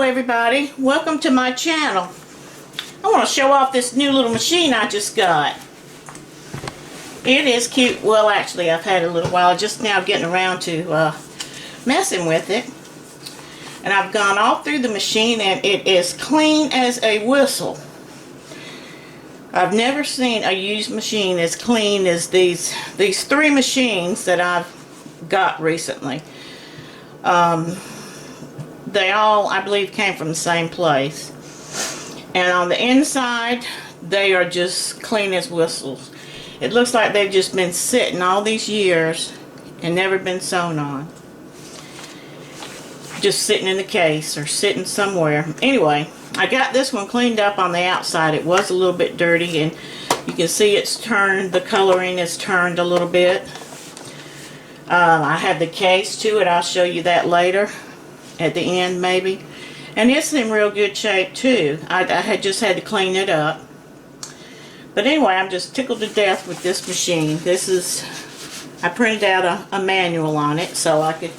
Hello everybody, welcome to my channel. I want to show off this new little machine I just got. It is cute. Well, actually I've had it a little while, just now getting around to messing with it. And I've gone all through the machine and it is clean as a whistle. I've never seen a used machine as clean as these three machines that I've got recently. They all, I believe, came from the same place. And on the inside, they are just clean as whistles. It looks like they've just been sitting all these years and never been sewn on. Just sitting in the case or sitting somewhere. Anyway, I got this one cleaned up on the outside. It was a little bit dirty and you can see it's turned, the coloring is turned a little bit. I have the case to it. I'll show you that later. At the end maybe. And it's in real good shape too. I had just had to clean it up. But anyway, I'm just tickled to death with this machine. This is, I printed out a manual on it so I could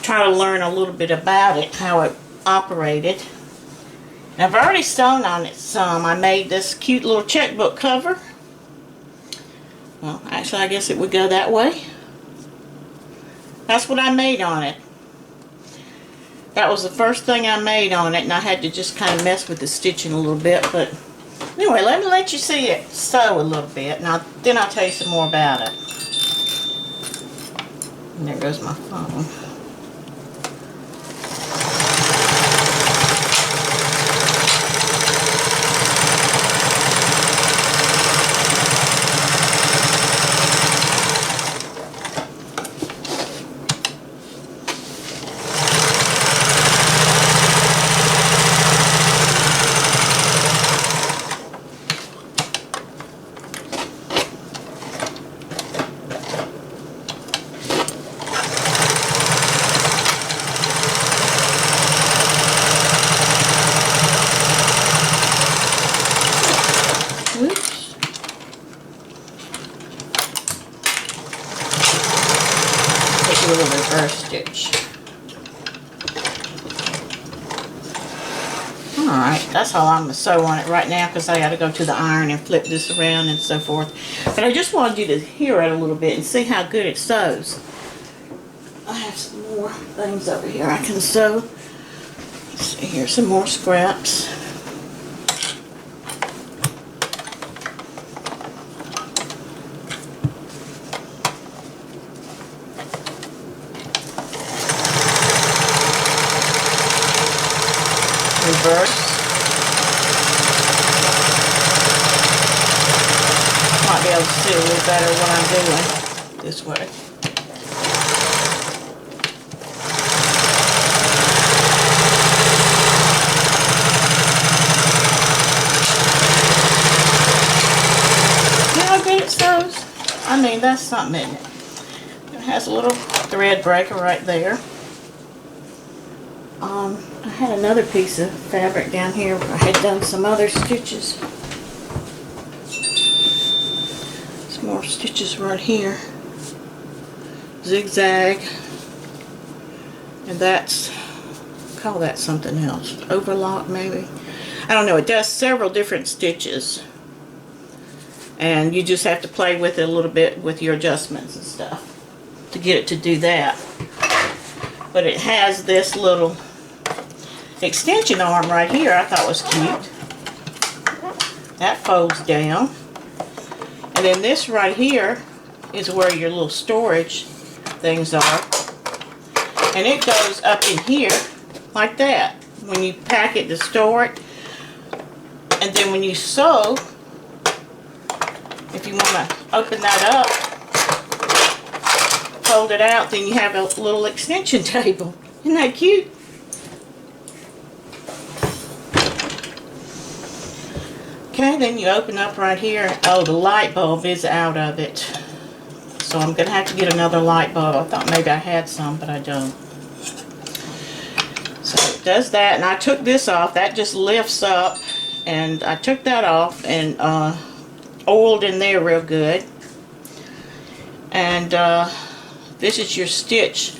try to learn a little bit about it, how it operated. And I've already sewn on it some. I made this cute little checkbook cover. Well, actually I guess it would go that way. That's what I made on it. That was the first thing I made on it, and I had to just kind of mess with the stitching a little bit. But anyway, let me let you see it sew a little bit, and then I'll tell you some more about it. And there goes my phone. A little reverse stitch. Alright, that's all I'm going to sew on it right now because I got to go to the iron and flip this around and so forth. But I just wanted you to hear it a little bit and see how good it sews. I have some more things over here I can sew. Let's see, here's some more scraps. Reverse. Might be able to see a little better what I'm doing this way. See how good it sews? I mean, that's something, isn't it? It has a little thread breaker right there. I had another piece of fabric down here where I had done some other stitches. Some more stitches right here. Zigzag. And that's, call that something else. Overlock maybe. I don't know. It does several different stitches. And you just have to play with it a little bit with your adjustments and stuff to get it to do that. But it has this little extension arm right here I thought was cute. That folds down. And then this right here is where your little storage things are. And it goes up in here like that when you pack it to store it. And then when you sew, if you want to open that up, fold it out, then you have a little extension table. Isn't that cute? Okay, then you open up right here. Oh, the light bulb is out of it. So I'm going to have to get another light bulb. I thought maybe I had some, but I don't. So it does that, and I took this off. That just lifts up, and I took that off and oiled in there real good. And this is your stitch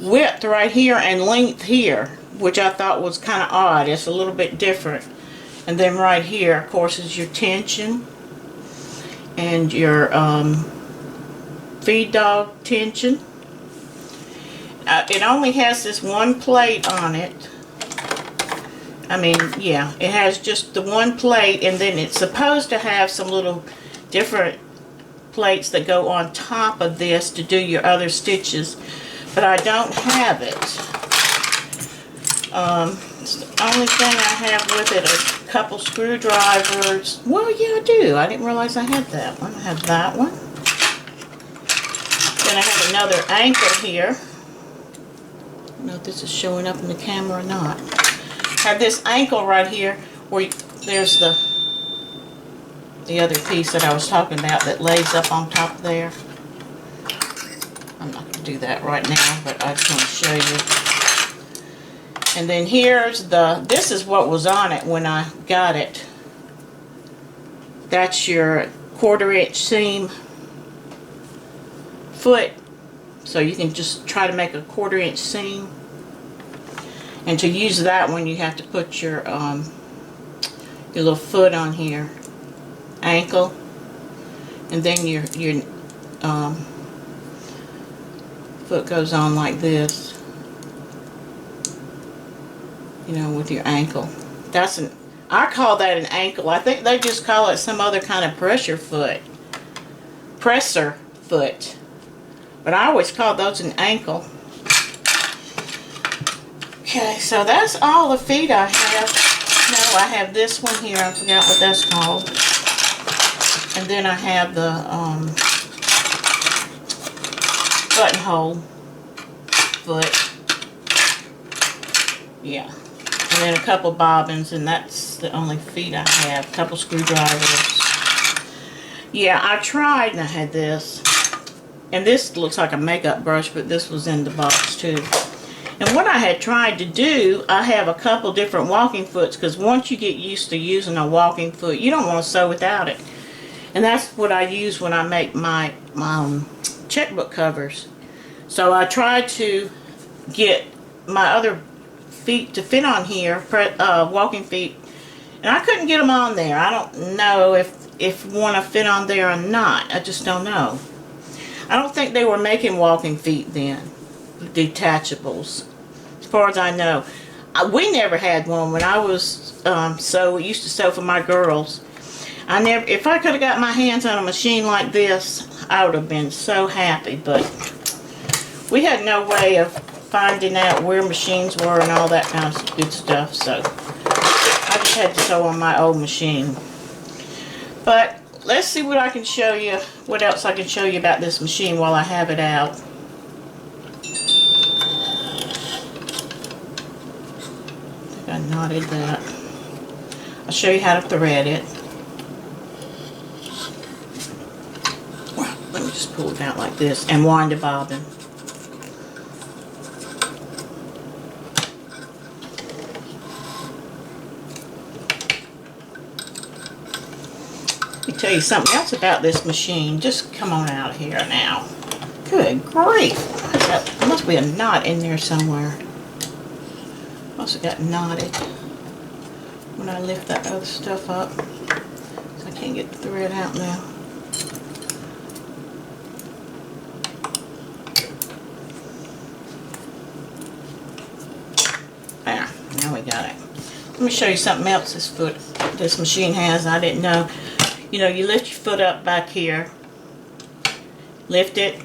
width right here and length here. which I thought was kind of odd. It's a little bit different. And then right here, of course, is your tension and your feed dog tension. It only has this one plate on it. I mean, yeah, it has just the one plate, and then it's supposed to have some little different plates that go on top of this to do your other stitches, but I don't have it. It's the only thing I have with it is a couple screwdrivers. Well, yeah, I do. I didn't realize I had that one. I have that one. Then I have another ankle here. I don't know if this is showing up in the camera or not. I have this ankle right here where there's the other piece that I was talking about that lays up on top there. I'm not going to do that right now, but I just want to show you. And then here's this is what was on it when I got it. That's your 1/4 inch seam foot. So you can just try to make a 1/4 inch seam. And to use that one, you have to put your little foot on here, ankle, and then your foot goes on like this, you know, with your ankle. I call that an ankle. I think they just call it some other kind of presser foot, but I always call those an ankle. Okay, so that's all the feet I have. No, I have this one here. I forgot what that's called. And then I have the buttonhole foot. Yeah. And then a couple bobbins, and that's the only feet I have. A couple screwdrivers. Yeah, I tried, and I had this. And this looks like a makeup brush, but this was in the box too. And what I had tried to do, I have a couple different walking foots, because once you get used to using a walking foot, you don't want to sew without it. And that's what I use when I make my checkbook covers. So I tried to get my other feet to fit on here, walking feet, and I couldn't get them on there. I don't know if one to fit on there or not. I just don't know. I don't think they were making walking feet then, detachables, as far as I know. We never had one when I was used to sew for my girls. If I could have got my hands on a machine like this, I would have been so happy, but we had no way of finding out where machines were and all that kind of good stuff, so I just had to sew on my old machine. But let's see what I can show you, what else I can show you about this machine while I have it out. I think I knotted that. I'll show you how to thread it. Let me just pull it out like this and wind a bobbin. Let me tell you something else about this machine. Just come on out of here now. Good grief. There must be a knot in there somewhere. Must have got knotted when I lift that other stuff up. So I can't get the thread out now. There. Now we got it. Let me show you something else this machine has. I didn't know. You know, you lift your foot up back here, lift it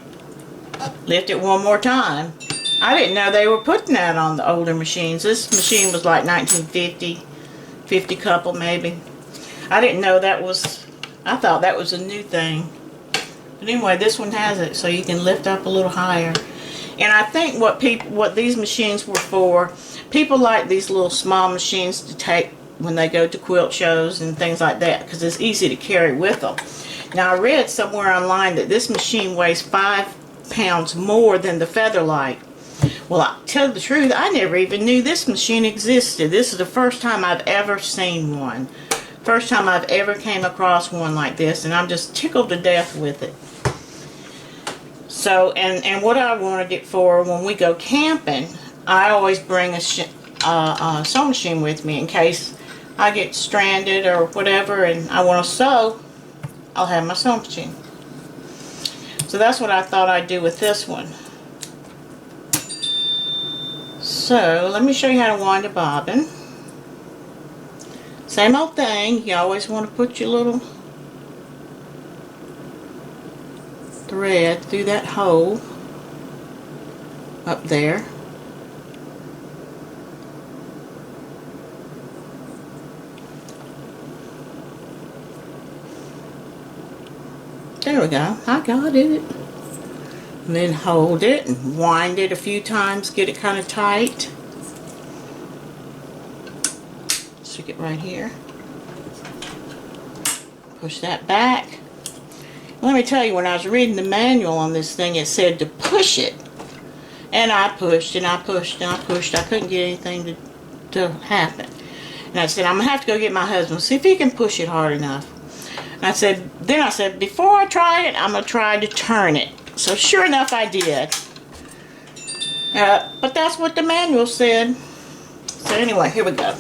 one more time. I didn't know they were putting that on the older machines. This machine was like 1950, 50 couple maybe. I didn't know that was, I thought that was a new thing. But anyway, this one has it, so you can lift up a little higher. And I think what these machines were for, people like these little small machines to take when they go to quilt shows and things like that, because it's easy to carry with them. Now I read somewhere online that this machine weighs 5 pounds more than the Featherlight. Well, I tell the truth, I never even knew this machine existed. This is the first time I've ever seen one. First time I've ever came across one like this, and I'm just tickled to death with it. So, and what I wanted it for when we go camping, I always bring sewing machine with me in case I get stranded or whatever and I want to sew. I'll have my sewing machine. So that's what I thought I'd do with this one. So let me show you how to wind a bobbin. Same old thing. You always want to put your little thread through that hole up there. There we go. I got it. And then hold it and wind it a few times. Get it kind of tight. Stick it right here. Push that back. Let me tell you, when I was reading the manual on this thing, it said to push it. And I pushed and I pushed and I pushed. I couldn't get anything to happen. And I said, I'm going to have to go get my husband, see if he can push it hard enough. And I said, before I try it, I'm going to try to turn it. So sure enough, I did. But that's what the manual said. So anyway, here we go.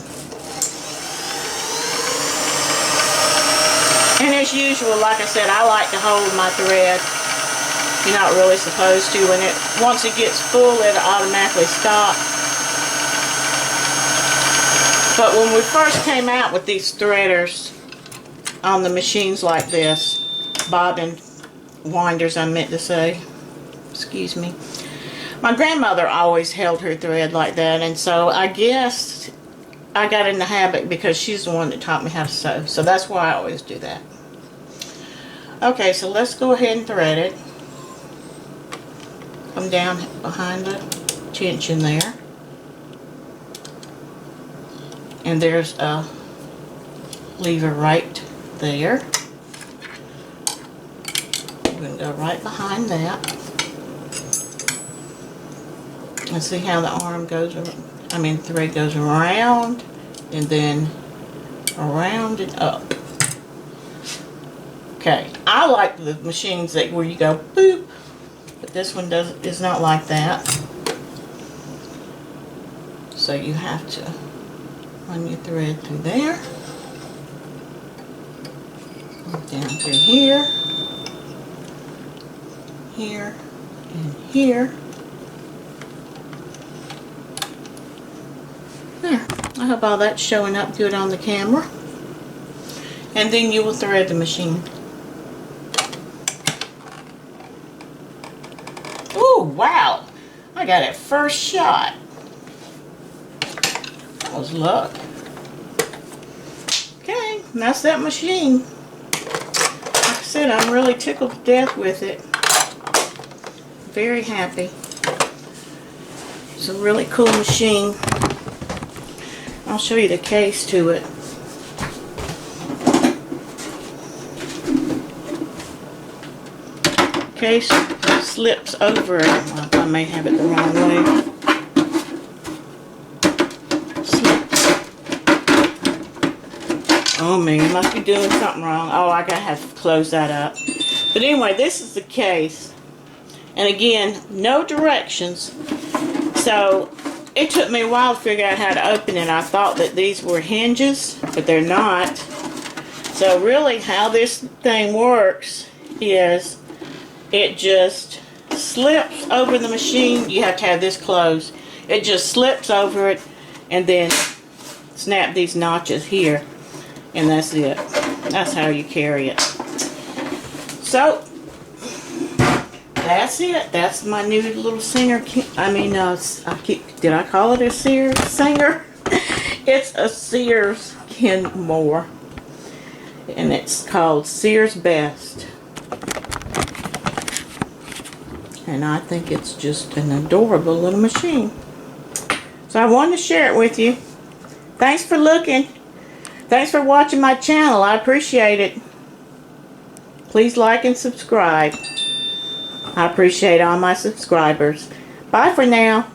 And as usual, like I said, I like to hold my thread. You're not really supposed to. Once it gets full, it'll automatically stop. But when we first came out with these threaders on the machines like this, bobbin winders I meant to say, excuse me, my grandmother always held her thread like that, and so I guess I got in the habit because she's the one that taught me how to sew. So that's why I always do that. Okay, so let's go ahead and thread it. Come down behind the tension there. And there's a lever right there. We're going to go right behind that. And see how the arm goes, thread goes around and then around and up. Okay, I like the machines where you go boop, but this one is not like that. So you have to run your thread through there, down through here, here, and here. There. I hope all that's showing up good on the camera. And then you will thread the machine. Oh, wow! I got it first shot. That was luck. Okay, and that's that machine. Like I said, I'm really tickled to death with it. Very happy. It's a really cool machine. I'll show you the case to it. Case slips over. I may have it the wrong way. Slips. Oh man, must be doing something wrong. Oh, I gotta have to close that up. But anyway, this is the case. And again, no directions. So it took me a while to figure out how to open it. I thought that these were hinges, but they're not. So really how this thing works is it just slips over the machine. You have to have this closed. It just slips over it and then snap these notches here. And that's it. That's how you carry it. So that's it. That's my new little singer. Did I call it a Sears singer? It's a Sears Kenmore. And it's called Sears Best. And I think it's just an adorable little machine. So I wanted to share it with you. Thanks for looking. Thanks for watching my channel. I appreciate it. Please like and subscribe. I appreciate all my subscribers. Bye for now.